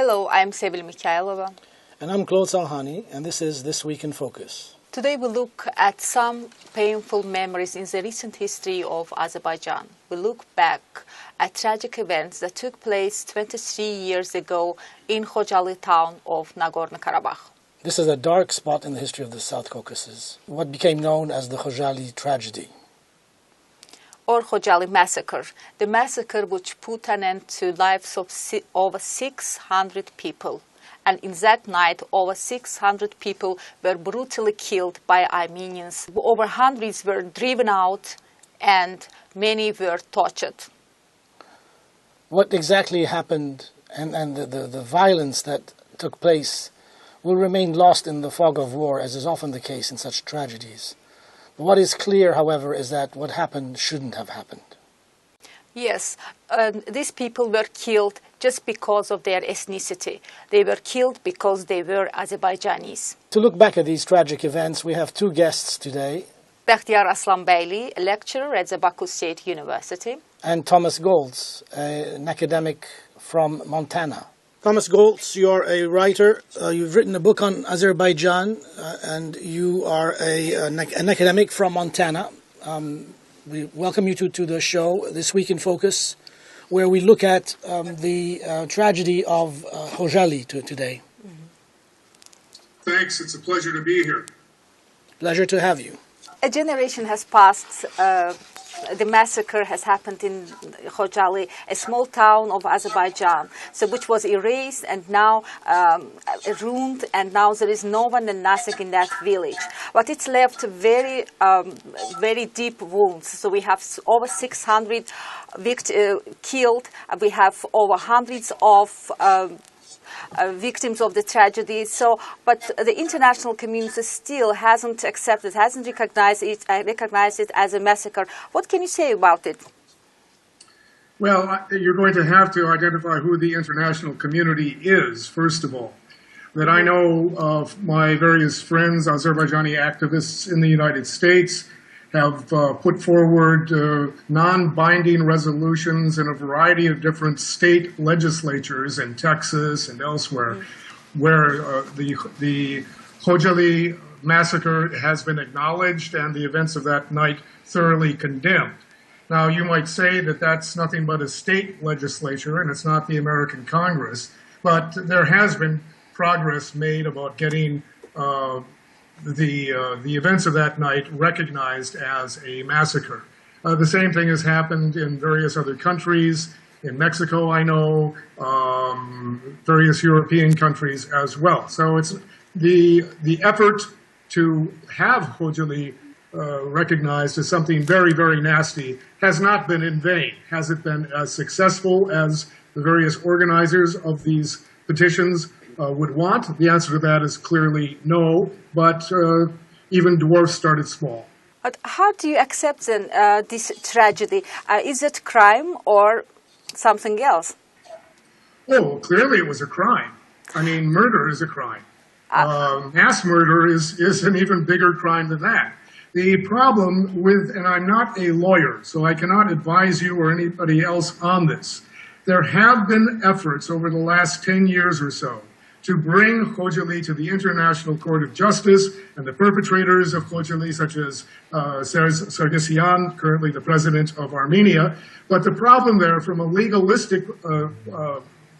Hello, I'm Sevil Mikhailova. And I'm Goltz Alhani, and this is This Week in Focus. Today we look at some painful memories in the recent history of Azerbaijan. We look back at tragic events that took place 23 years ago in Khojaly town of Nagorno-Karabakh. This is a dark spot in the history of the South Caucasus, what became known as the Khojaly tragedy. Or Khojaly massacre, the massacre which put an end to lives of over 600 people. And in that night, over 600 people were brutally killed by Armenians. Over hundreds were driven out and many were tortured. What exactly happened and the violence that took place will remain lost in the fog of war, as is often the case in such tragedies. But what is clear, however, is that what happened shouldn't have happened. Yes, these people were killed just because of their ethnicity. They were killed because they were Azerbaijanis. To look back at these tragic events, we have two guests today. Bakhtiyar Aslanbeyli, a lecturer at the Baku State University. And Thomas Goltz, an academic from Montana. Thomas Goltz, you're a writer. You've written a book on Azerbaijan, and you are an academic from Montana. We welcome you to the show, This Week in Focus, where we look at the tragedy of Khojaly today. Thanks. It's a pleasure to be here. Pleasure to have you. A generation has passed. The massacre has happened in Khojaly, a small town of Azerbaijan, so which was erased and now ruined, and now there is no one and nothing in that village. But it's left very, very deep wounds. So we have over 600 killed. We have over hundreds of victims of the tragedy. But the international community still hasn't accepted, hasn't recognized it as a massacre. What can you say about it? Well, you're going to have to identify who the international community is, first of all. That I know of my various friends, Azerbaijani activists in the United States, have put forward non-binding resolutions in a variety of different state legislatures in Texas and elsewhere, where the Khojaly massacre has been acknowledged and the events of that night thoroughly condemned. Now, you might say that that's nothing but a state legislature and it's not the American Congress, but there has been progress made about getting the events of that night recognized as a massacre. The same thing has happened in various other countries. In Mexico, I know, various European countries as well. So it's the effort to have Khojaly recognized as something very, very nasty has not been in vain. Has it been as successful as the various organizers of these petitions would want? The answer to that is clearly no, but even dwarfs started small. But how do you accept then this tragedy? Is it crime or something else? Oh, clearly it was a crime. I mean, murder is a crime. Mass murder is an even bigger crime than that. The problem with, and I'm not a lawyer, so I cannot advise you or anybody else on this, there have been efforts over the last 10 years or so to bring Khojaly to the International Court of Justice, and the perpetrators of Khojaly, such as Sargsyan, currently the president of Armenia. But the problem there, from a legalistic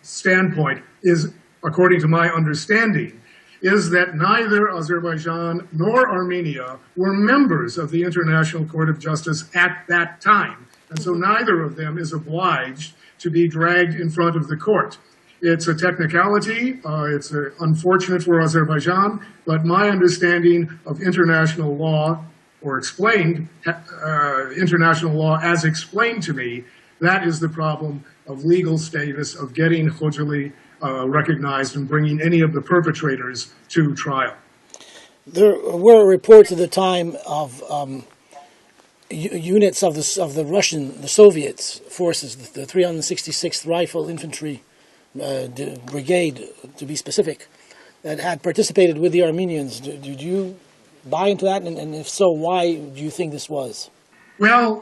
standpoint, is, according to my understanding, is that neither Azerbaijan nor Armenia were members of the International Court of Justice at that time. And so neither of them is obliged to be dragged in front of the court. It's a technicality, it's unfortunate for Azerbaijan, but my understanding of international law, or explained international law as explained to me, that is the problem of legal status, of getting Khojaly recognized and bringing any of the perpetrators to trial. There were reports at the time of units of the Soviet forces, the 366th Rifle Infantry Brigade, to be specific, that had participated with the Armenians. Did you buy into that? And if so, why do you think this was? Well,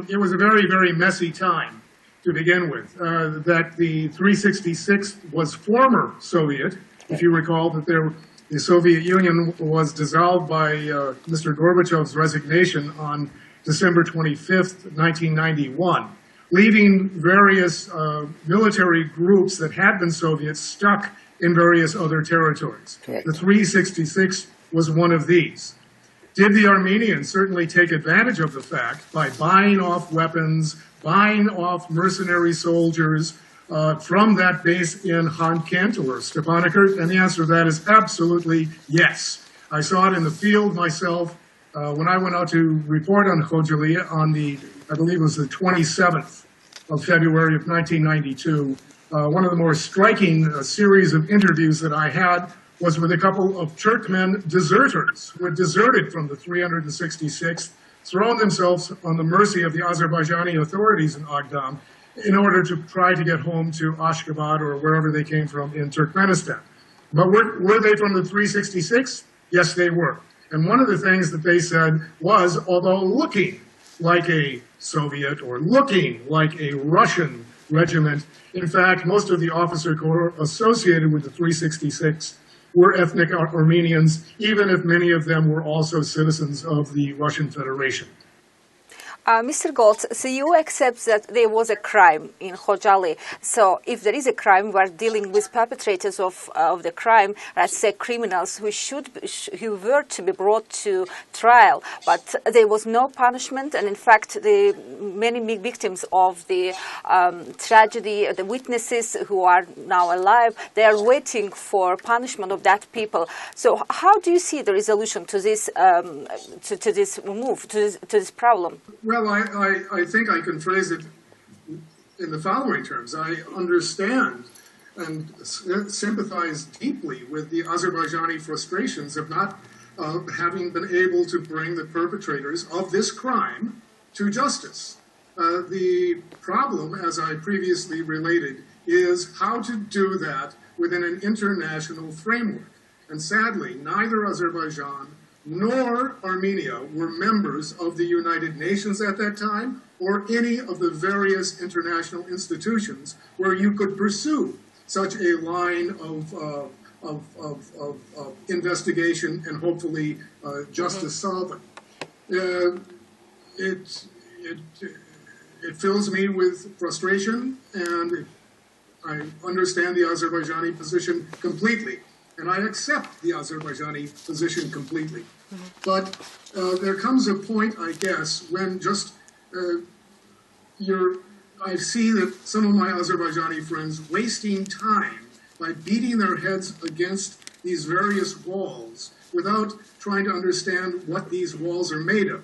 it was a very, very messy time. to begin with, that the 366th was former Soviet. If you recall that the Soviet Union was dissolved by Mr. Gorbachev's resignation on December 25th, 1991, leaving various military groups that had been Soviet stuck in various other territories. Correct. The 366th was one of these. Did the Armenians certainly take advantage of the fact by buying off weapons, buying off mercenary soldiers from that base in Khantkent or Stepanakert? And the answer to that is absolutely yes. I saw it in the field myself when I went out to report on Khojaly on I believe it was the 27th of February of 1992. One of the more striking series of interviews that I had was with a couple of Turkmen deserters who had deserted from the 366th, thrown themselves on the mercy of the Azerbaijani authorities in Agdam in order to try to get home to Ashgabat or wherever they came from in Turkmenistan. But were they from the 366th? Yes, they were. And one of the things that they said was, although looking like a Soviet or looking like a Russian regiment, in fact, most of the officer corps associated with the 366th were ethnic Armenians, even if many of them were also citizens of the Russian Federation. Mr. Goltz, so you accept that there was a crime in Khojaly. So if there is a crime, we are dealing with perpetrators of the crime, let's say criminals who were to be brought to trial. But there was no punishment, and in fact, the many victims of the tragedy, the witnesses who are now alive, they are waiting for punishment of that people. So how do you see the resolution to this to this problem? Well, I think I can phrase it in the following terms. I understand and sympathize deeply with the Azerbaijani frustrations of not having been able to bring the perpetrators of this crime to justice. The problem, as I previously related, is how to do that within an international framework. And sadly, neither Azerbaijan nor Armenia were members of the United Nations at that time, or any of the various international institutions where you could pursue such a line of investigation and hopefully justice solving. It fills me with frustration, and I understand the Azerbaijani position completely. And I accept the Azerbaijani position completely. But there comes a point, I guess, when just I see that some of my Azerbaijani friends wasting time by beating their heads against these various walls without trying to understand what these walls are made of.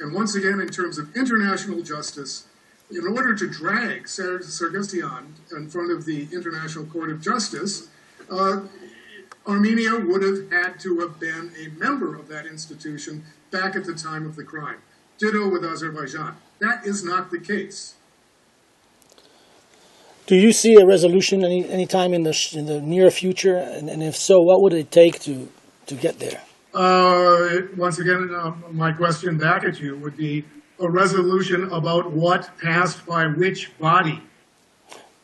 And once again, in terms of international justice, in order to drag Sargsyan in front of the International Court of Justice, Armenia would have had to have been a member of that institution back at the time of the crime. Ditto with Azerbaijan. That is not the case. Do you see a resolution any time in the near future? And if so, what would it take to get there? Once again, my question back at you would be a resolution about what passed by which body.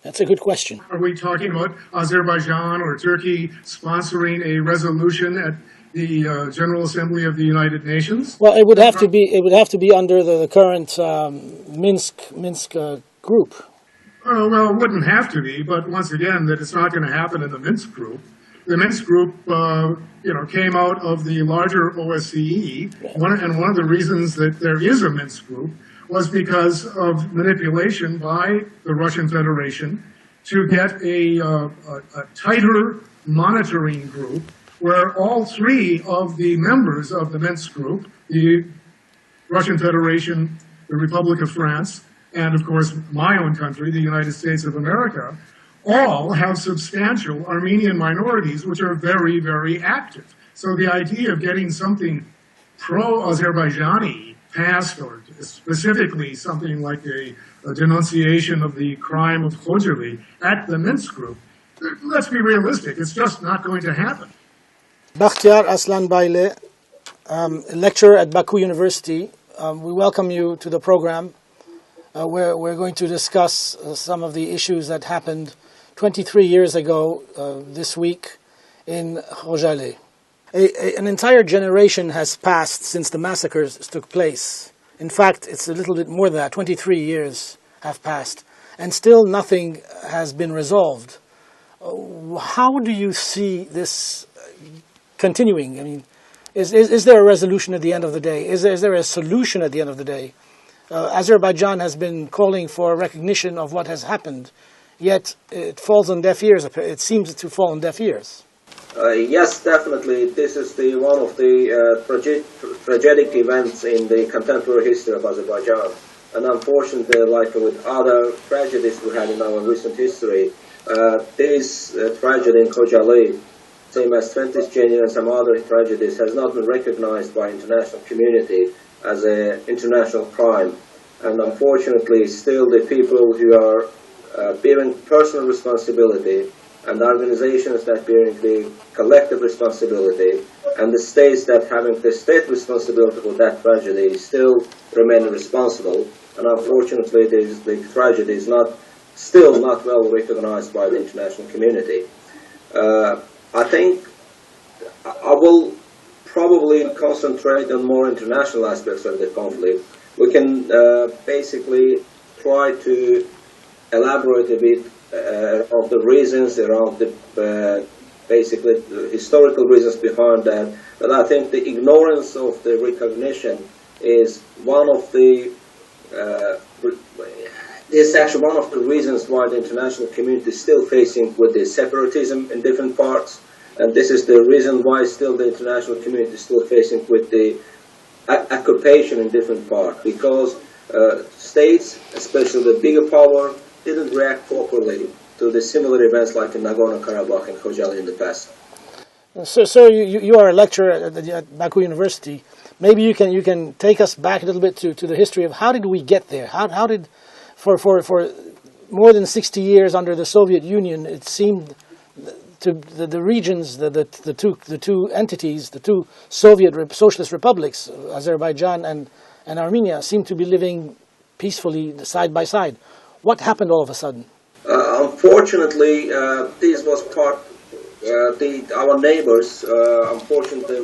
That's a good question. Are we talking about Azerbaijan or Turkey sponsoring a resolution at the General Assembly of the United Nations? Well, it would have to be under the current Minsk group. Well, it wouldn't have to be, but once again, that it's not going to happen in the Minsk group. The Minsk group, came out of the larger OSCE, and one of the reasons that there is a Minsk group was because of manipulation by the Russian Federation to get a tighter monitoring group where all three of the members of the Minsk group, the Russian Federation, the Republic of France, and of course my own country, the United States of America, all have substantial Armenian minorities which are very, very active. So the idea of getting something pro-Azerbaijani passed, or specifically something like a denunciation of the crime of Khojaly at the Minsk group, let's be realistic, it's just not going to happen. Bakhtiyar Aslanbeyli, lecturer at Baku University, we welcome you to the program. where we're going to discuss some of the issues that happened 23 years ago this week in Khojaly. An entire generation has passed since the massacres took place. In fact, it's a little bit more than that. 23 years have passed, and still nothing has been resolved. How do you see this continuing? I mean, is there a resolution at the end of the day? Is there a solution at the end of the day? Azerbaijan has been calling for recognition of what has happened, yet it falls on deaf ears. It seems to fall on deaf ears. Yes, definitely. This is one of the tragic events in the contemporary history of Azerbaijan. And unfortunately, like with other tragedies we had in our recent history, this tragedy in Khojaly, same as 20th January and some other tragedies, has not been recognized by international community as an international crime. And unfortunately, still the people who are bearing personal responsibility and organizations that bearing the collective responsibility and the states that having the state responsibility for that tragedy still remain responsible. And unfortunately, the tragedy is still not well recognized by the international community. I think I will probably concentrate on more international aspects of the conflict. We can basically try to elaborate a bit of the reasons around basically the historical reasons behind that. But I think the ignorance of the recognition is one of the is actually one of the reasons why the international community is still facing with the separatism in different parts. And this is the reason why still the international community is still facing with the occupation in different parts. Because states, especially the bigger power, didn't react properly to the similar events like in Nagorno-Karabakh and Khojaly in the past. So you are a lecturer at Baku University. Maybe you can take us back a little bit to the history of how did we get there? How did for more than 60 years under the Soviet Union, it seemed to the regions, the two entities, the two Soviet socialist republics, Azerbaijan and Armenia, seemed to be living peacefully side by side. What happened all of a sudden? Unfortunately, this was part. Our neighbors, unfortunately,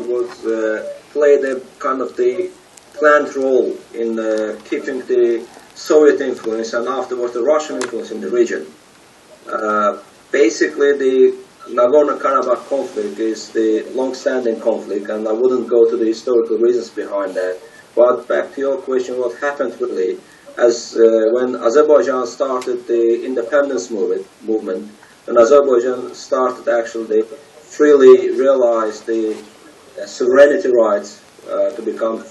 played a kind of the planned role in keeping the Soviet influence and afterwards the Russian influence in the region. Basically, the Nagorno-Karabakh conflict is the long-standing conflict, and I wouldn't go to the historical reasons behind that. But back to your question, what happened really, as when Azerbaijan started the independence movement, and Azerbaijan started actually freely realize the sovereignty rights to become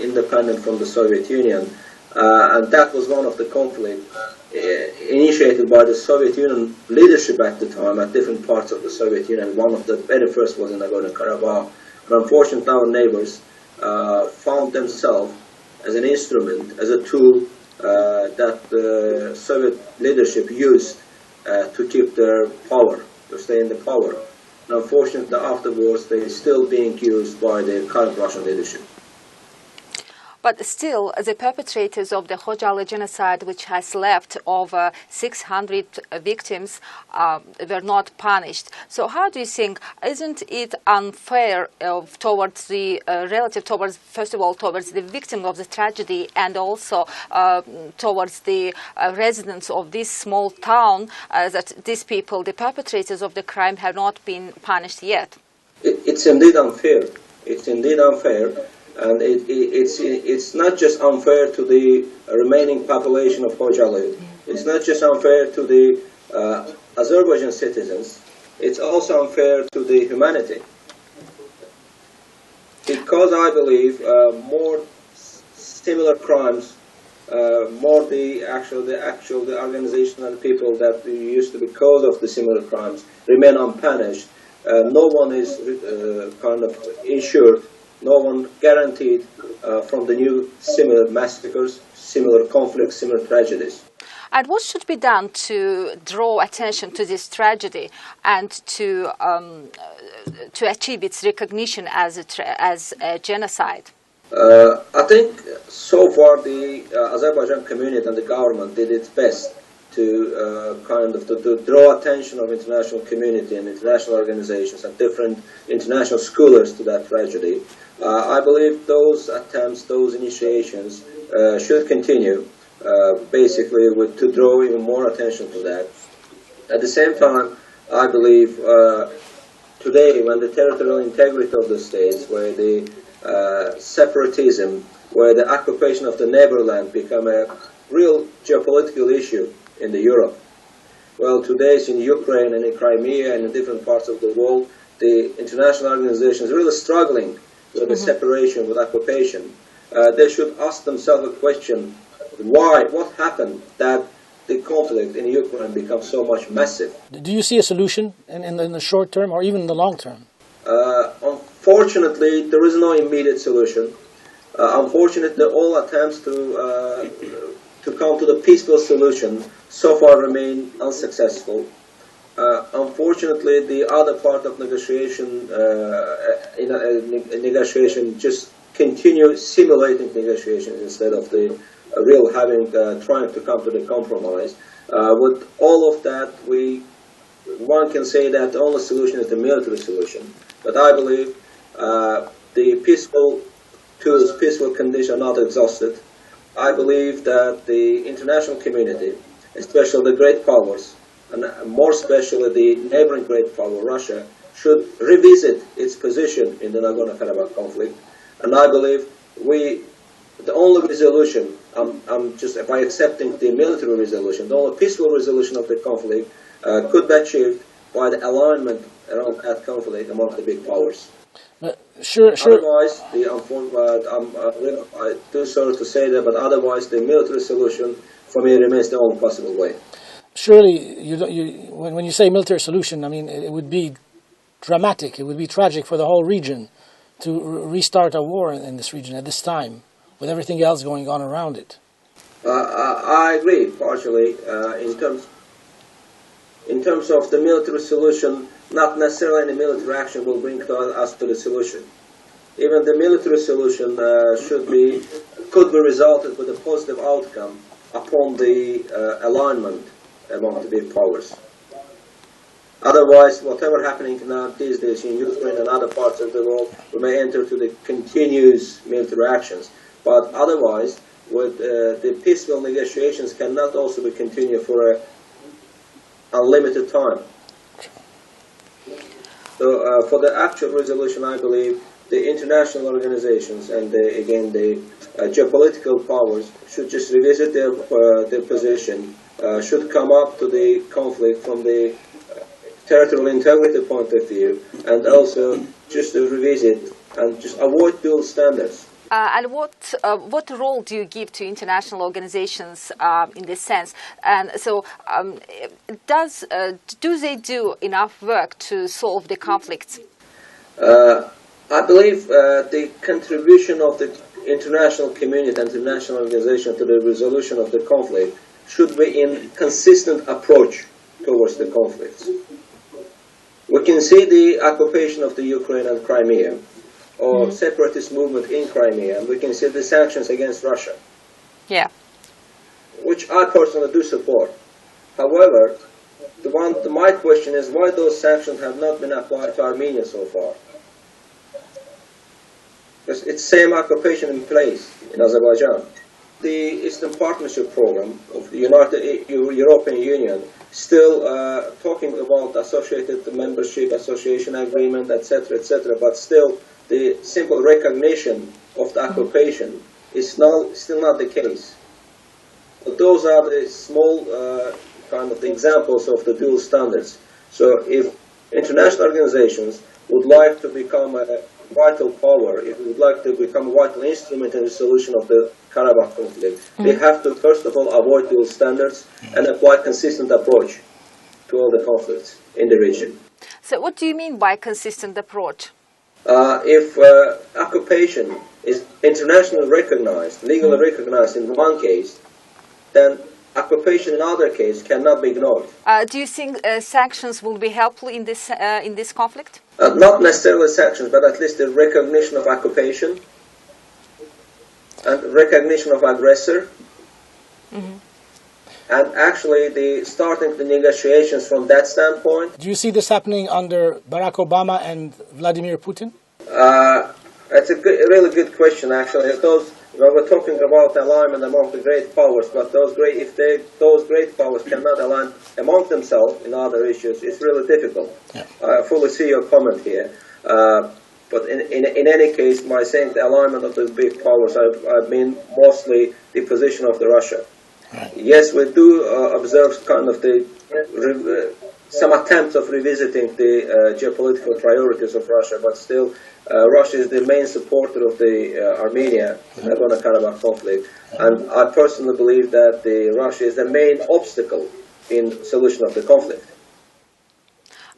independent from the Soviet Union. And that was one of the conflicts initiated by the Soviet Union leadership at the time at different parts of the Soviet Union. One of the very first was in Nagorno-Karabakh. And unfortunately, our neighbors found themselves as an instrument, as a tool that the Soviet leadership used to keep their power, to stay in the power. And unfortunately, afterwards, they're still being used by the current Russian leadership. But still, the perpetrators of the Khojaly genocide, which has left over 600 victims, were not punished. So how do you think, isn't it unfair towards the first of all, towards the victim of the tragedy and also towards the residents of this small town, that these people, the perpetrators of the crime, have not been punished yet? It's indeed unfair. It's indeed unfair. And it's not just unfair to the remaining population of Khojaly. It's not just unfair to the Azerbaijan citizens. It's also unfair to the humanity. Because I believe more similar crimes, more the organization and people that used to be cause of the similar crimes remain unpunished. No one is kind of insured. No one guaranteed from the new similar massacres, similar conflicts, similar tragedies. And what should be done to draw attention to this tragedy and to achieve its recognition as a genocide? I think so far the Azerbaijan community and the government did its best to to draw attention of international community and international organizations and different international scholars to that tragedy. I believe those attempts, those initiations should continue, basically to draw even more attention to that. At the same time, I believe today, when the territorial integrity of the states, where the separatism, where the occupation of the neighborland become a real geopolitical issue in Europe. Well, today in Ukraine and in Crimea and in different parts of the world, the international organizations are really struggling with the separation, with occupation. They should ask themselves a question: why? What happened that the conflict in Ukraine becomes so much massive? Do you see a solution in the short term or even in the long term? Unfortunately, there is no immediate solution. Unfortunately, all attempts to come to the peaceful solution so far remain unsuccessful. Unfortunately, the other part of negotiation just continue simulating negotiations instead of the real trying to come to the compromise. With all of that, one can say that the only solution is the military solution. But I believe the peaceful tools, peaceful conditions are not exhausted. I believe that the international community, especially the great powers, and more especially the neighboring great power, Russia, should revisit its position in the Nagorno-Karabakh conflict. And I believe the only resolution, by accepting the military resolution, the only peaceful resolution of the conflict could be achieved by the alignment around that conflict among the big powers. Sure. Otherwise, I'm too sorry to say that, but otherwise the military solution for me remains the only possible way. Surely, when you say military solution, I mean, it would be dramatic, it would be tragic for the whole region to restart a war in this region at this time, with everything else going on around it. I agree, partially, in terms of the military solution. Not necessarily any military action will bring us to the solution. Even the military solution could be resulted with a positive outcome upon the alignment among the big powers. Otherwise, whatever happening now these days in Ukraine and other parts of the world, we may enter to the continuous military actions. But otherwise, the peaceful negotiations cannot also be continued for an unlimited time. So for the actual resolution, I believe the international organizations and the geopolitical powers should just revisit their position, should come up to the conflict from the territorial integrity point of view, and also just to revisit and just avoid dual standards. And what role do you give to international organizations in this sense? And so, do they do enough work to solve the conflicts? I believe the contribution of the international community and international organization to the resolution of the conflict should be in consistent approach towards the conflicts. We can see the occupation of the Ukraine and Crimea, or separatist movement in Crimea, and we can see the sanctions against Russia. Yeah. Which I personally do support. However, my question is why those sanctions have not been applied to Armenia so far. Because it's same occupation in place in Azerbaijan. The Eastern Partnership Program of the European Union still talking about associated membership, association agreement, etc., but still the simple recognition of the occupation is still not the case. But those are the small examples of the dual standards. So if international organizations would like to become a vital power, if we would like to become a vital instrument in the solution of the Karabakh conflict, they have to first of all avoid dual standards and apply consistent approach to all the conflicts in the region. So what do you mean by consistent approach? If occupation is internationally recognized, legally recognized in one case, then occupation in other case cannot be ignored. Do you think sanctions will be helpful in this conflict? Not necessarily sanctions, but at least the recognition of occupation and recognition of aggressor. And actually, starting the negotiations from that standpoint. Do you see this happening under Barack Obama and Vladimir Putin? That's a really good question, actually. We're talking about alignment among the great powers, but those great powers cannot align among themselves in other issues, it's really difficult. Yeah. I fully see your comment here. But in any case, by saying the alignment of the big powers, I mean mostly the position of the Russia. Right. Yes, we do observe kind of some attempts of revisiting the geopolitical priorities of Russia, but still, Russia is the main supporter of the Armenia Nagorno-Karabakh conflict, and I personally believe that Russia is the main obstacle in solution of the conflict.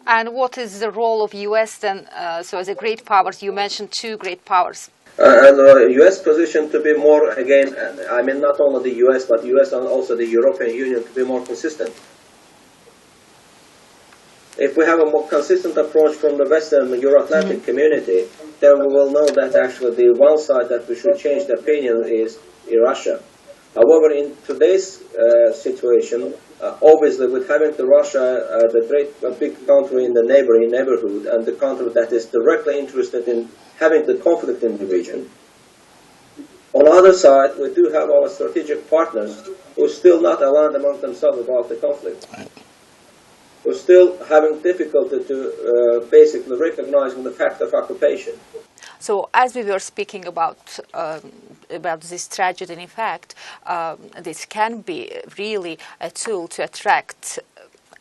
And what is the role of U.S. then? So as a great powers, you mentioned two great powers. And U.S. position to be more, again, I mean not only the U.S., but U.S. and also the European Union to be more consistent. If we have a more consistent approach from the Western Euro-Atlantic community, then we will know that actually the one side that we should change the opinion is Russia. However, in today's situation, obviously with having Russia, the big country in the neighborhood, and the country that is directly interested in having the conflict in the region. On the other side, we do have our strategic partners who are still not aligned among themselves about the conflict. We're still having difficulty to basically recognizing the fact of occupation. So, as we were speaking about this tragedy, in fact, this can be really a tool to attract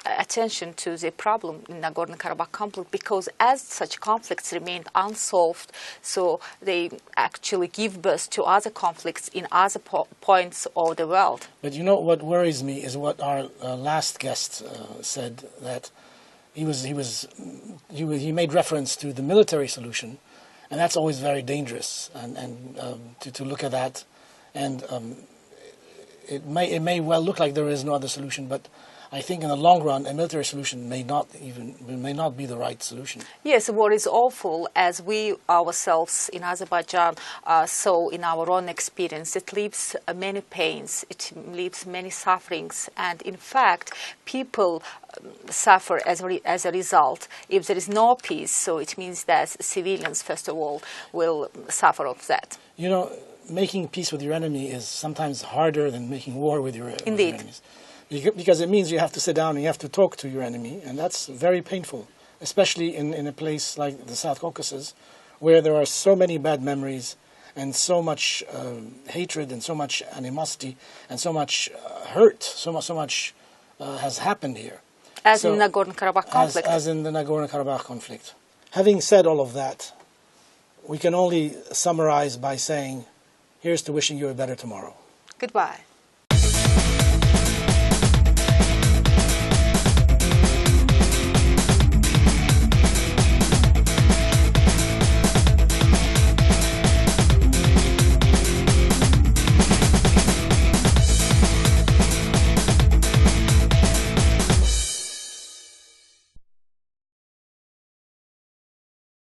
attention to the problem in Nagorno-Karabakh conflict, because as such conflicts remain unsolved, so they actually give birth to other conflicts in other points of the world. But you know what worries me is what our last guest said, that he made reference to the military solution, and that's always very dangerous, and to look at that, and it may well look like there is no other solution, but I think in the long run, a military solution may not be the right solution. Yes, what is awful, as we ourselves in Azerbaijan saw in our own experience, it leaves many pains, it leaves many sufferings, and in fact, people suffer as a result. If there is no peace, so it means that civilians, first of all, will suffer of that. You know, making peace with your enemy is sometimes harder than making war with your enemies. Because it means you have to sit down and you have to talk to your enemy, and that's very painful, especially in a place like the South Caucasus, where there are so many bad memories and so much hatred and so much animosity and so much hurt, so much has happened here. As in the Nagorno-Karabakh conflict. As in the Nagorno-Karabakh conflict. Having said all of that, we can only summarize by saying, here's to wishing you a better tomorrow. Goodbye.